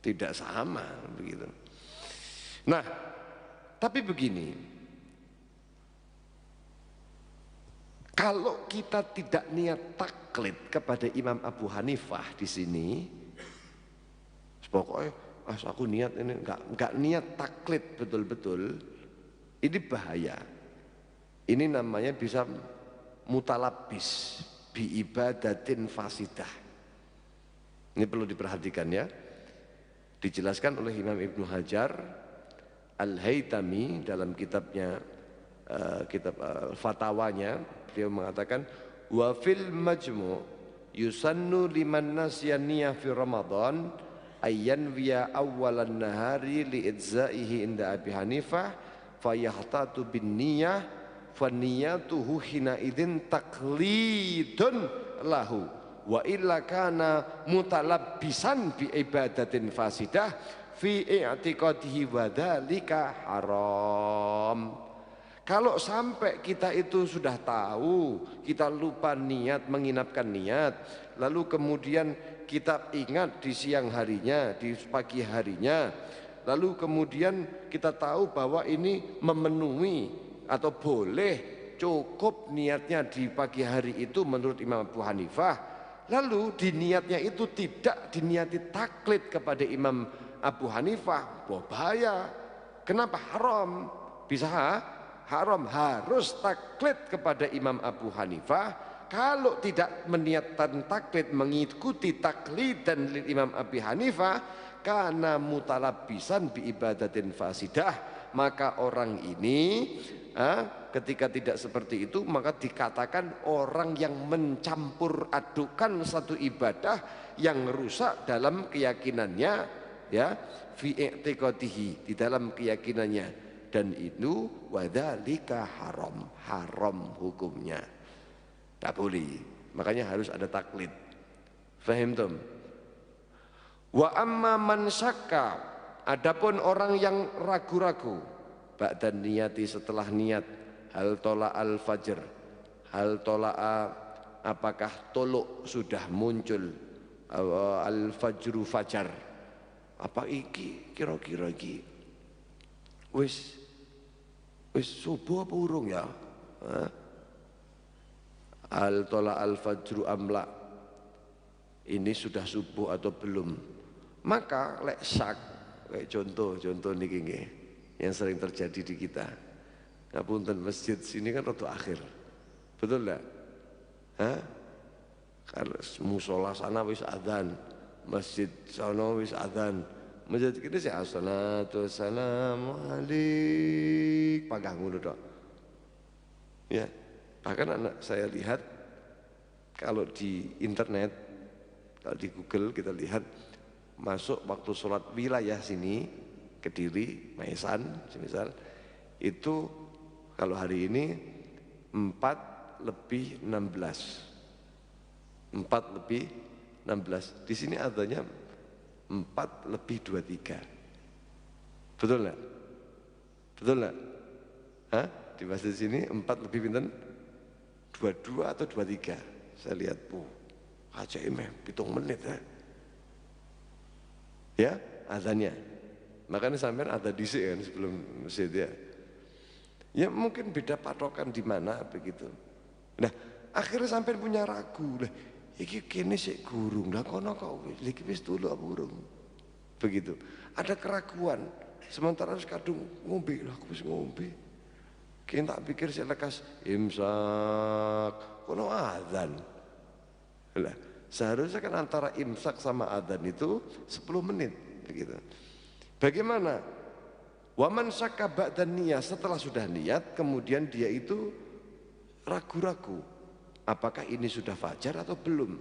tidak sama begitu. Nah, tapi begini, Kalau kita tidak niat taklid kepada Imam Abu Hanifah di sini, pokoknya aku niat ini enggak niat taklid betul-betul, ini bahaya. Ini namanya bisa mutalabis bi ibadatin fasidah. Ini perlu diperhatikan ya. Dijelaskan oleh Imam Ibnu Hajar Al-Haytami dalam kitabnya kitab fatwanya, dia mengatakan wa fil majmu' yusannu liman nasya niyah fi Ramadan ayyan wiya awwalan nahari li idzaihi inda Abi Hanifah fayahtatu bin niyah fa niyatuhu hina idzin taqlidun lahu wa illa kana mutalabbisan bi ibadatin fasidah fi i'tiqadihi wa dzalika haram. Kalau sampai kita itu sudah tahu, kita lupa niat, menginapkan niat, lalu kemudian kita ingat di siang harinya, di pagi harinya, lalu kemudian kita tahu bahwa ini memenuhi atau boleh cukup niatnya di pagi hari itu menurut Imam Abu Hanifah, lalu di niatnya itu tidak diniati taklid kepada Imam Abu Hanifah, bahaya. Kenapa? Haram. Bisa haram, harus taklid kepada Imam Abu Hanifah. Kalau tidak meniatkan taklid, mengikuti taklid dan Imam Abu Hanifah, karena mutalabbisan bi ibadatin fasidah, maka orang ini ketika tidak seperti itu, maka dikatakan orang yang mencampur adukan satu ibadah yang rusak dalam keyakinannya, ya, fi i'tiqadihi, di dalam keyakinannya. Dan itu wadzalika haram, haram hukumnya, tak boleh. Makanya harus ada taklid. Fahim tum? Wa amma man syakka, adapun orang yang ragu-ragu ba'da niyati, setelah niat, hal tola al fajr, hal tola apakah toluk sudah muncul al fajru fajar, apa iki kira-kira iki wis subuh apa urung ya? Al tola al fajru amla, ini sudah subuh atau belum? Maka lek syak, kayak contoh niki nggih yang sering terjadi di kita. Ngapunten, masjid sini kan rada akhir, betul enggak? Kalau musola sana wis adzan, masjid sana wis adzan, masjid kita sih assalatu wassalamu alaik, pagang ngono tok. Ya, bahkan anak saya lihat kalau di internet, kalau di Google kita lihat masuk waktu sholat wilayah sini, Kediri, Maesan, semisal itu kalau hari ini 4:16, 4:16. Di sini adanya 4:23. Betul nggak? Betul nggak? Di masjid sini 4:22 atau 23. Saya lihat, aja imeh, 7 menit ya azannya. Makanya sampean ada dhisik kan sebelum masjid ya. Ya mungkin beda patokan di mana begitu. Nah, akhirnya sampean punya ragu. Lah, iki kene sik gurung. Lah kono kok iki wis tulu apa urung? Begitu. Ada keraguan. Sementara wis kadung ngombe, lah aku wis ngombe. Kene tak pikir sik lekas imsak, kono azan. Lah, seharusnya kan antara imsak sama adzan itu 10 menit begitu. Bagaimana? Waman syakka ba'da niyah, setelah sudah niat kemudian dia itu ragu-ragu apakah ini sudah fajar atau belum,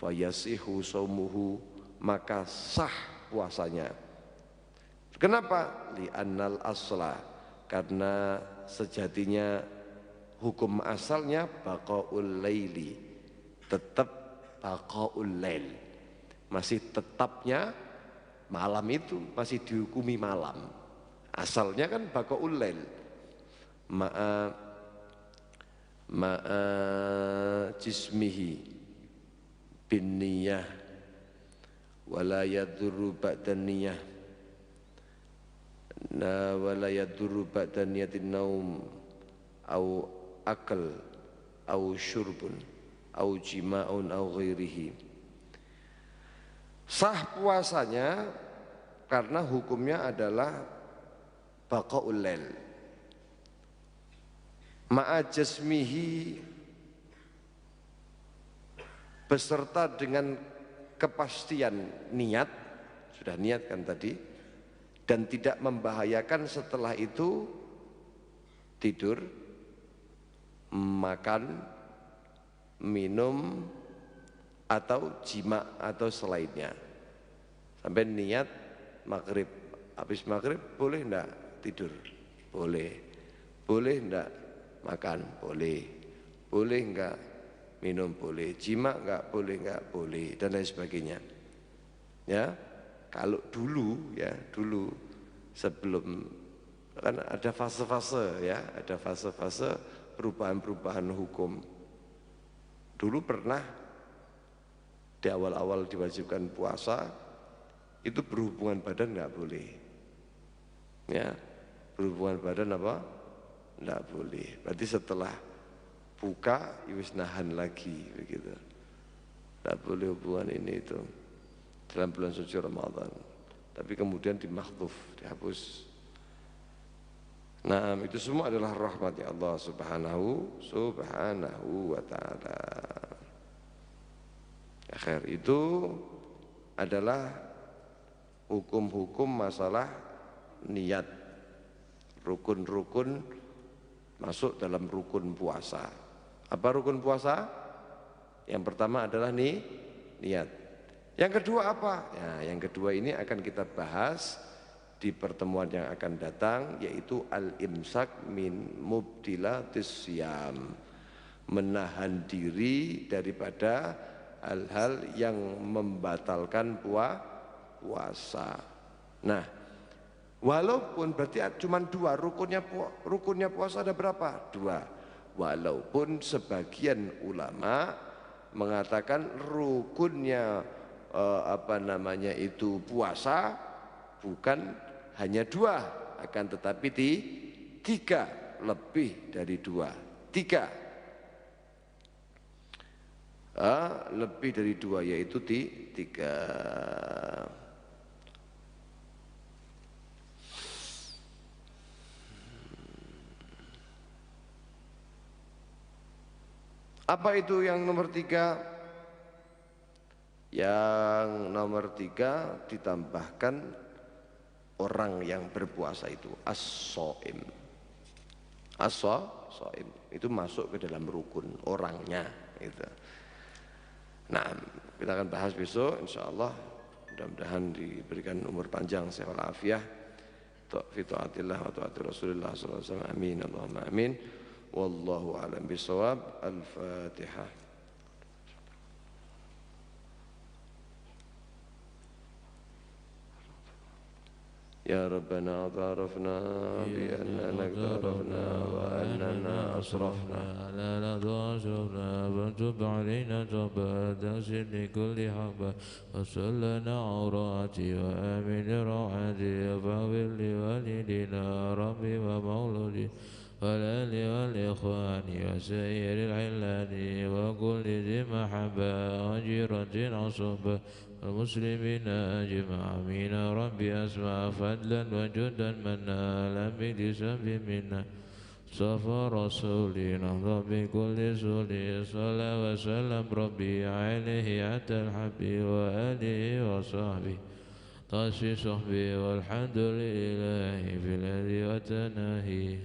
fayasihu shaumuhu, maka sah puasanya. Kenapa? Li'annal asla, karena sejatinya hukum asalnya baqaul laili, tetap baqaul lail, masih tetapnya malam itu masih dihukumi malam. Asalnya kan baqaul lail ma'a jismihi bin niyah wala yadurru ba'da niyah wala yadurru ba'da niyatin naum au akal au syurbun au jima'un au ghairihi. Sah puasanya karena hukumnya adalah baqaul lail ma'a jasmihi, beserta dengan kepastian niat, sudah niat kan tadi, dan tidak membahayakan setelah itu tidur, makan, minum, atau jima atau selainnya. Sampai niat maghrib, habis maghrib boleh enggak tidur? Boleh. Boleh enggak makan? Boleh. Boleh enggak minum? Boleh. Jima enggak? Boleh enggak? Boleh, dan lain sebagainya. Ya, kalau dulu ya, dulu sebelum, kan ada fase-fase ya, ada fase-fase perubahan-perubahan hukum. Dulu pernah di awal-awal diwajibkan puasa itu berhubungan badan nggak boleh, ya, berhubungan badan apa nggak boleh. Berarti setelah buka wis nahan lagi begitu, nggak boleh hubungan ini itu dalam bulan suci Ramadan. Tapi kemudian dimakhluf, dihapus. Nah, itu semua adalah rahmatnya Allah subhanahu wa ta'ala. Akhir itu adalah hukum-hukum masalah niat, rukun-rukun masuk dalam rukun puasa. Apa rukun puasa? Yang pertama adalah niat. Yang kedua apa? Ya, yang kedua ini akan kita bahas di pertemuan yang akan datang, yaitu al-imsak min mubdilatis siyam, menahan diri daripada hal-hal yang membatalkan puasa. Nah, walaupun berarti cuma dua rukunnya puasa ada berapa? Dua. Walaupun sebagian ulama mengatakan rukunnya puasa bukan hanya dua, akan tetapi tiga, lebih dari dua, tiga, lebih dari dua, yaitu tiga. Apa itu yang nomor tiga? Yang nomor tiga ditambahkan orang yang berpuasa itu as-shaim. As-shaim itu masuk ke dalam rukun orangnya gitu. Nah, kita akan bahas besok insyaallah. Mudah-mudahan diberikan umur panjang, sehat walafiat, fi taatillah wa taati Rasulullah sallallahu alaihi wasallam. Amin Allahumma amin. Wallahu a'lam bishawab. Al-Fatihah. يا ربنا اعترفنا بأننا اقترفنا وأننا أسرفنا لا أشرفنا فتب علينا توبة تغفر لكل حبة وصلنا عوراتي وآمن روعاتي فاغفر لوالدينا ربي ومولودي والآل والإخوان وسائر العلان وكل ذي محبة وجيرة عصبة المسلمين أجمعين ربي أسمع فضلا وجودا منا لم بسبب منا صفى رسولي نهض بكل سولي صلى وسلم ربي عليه حتى الحبيب وآله وصحبه طاشي صحبي والحمد لله في الذي وتناهي.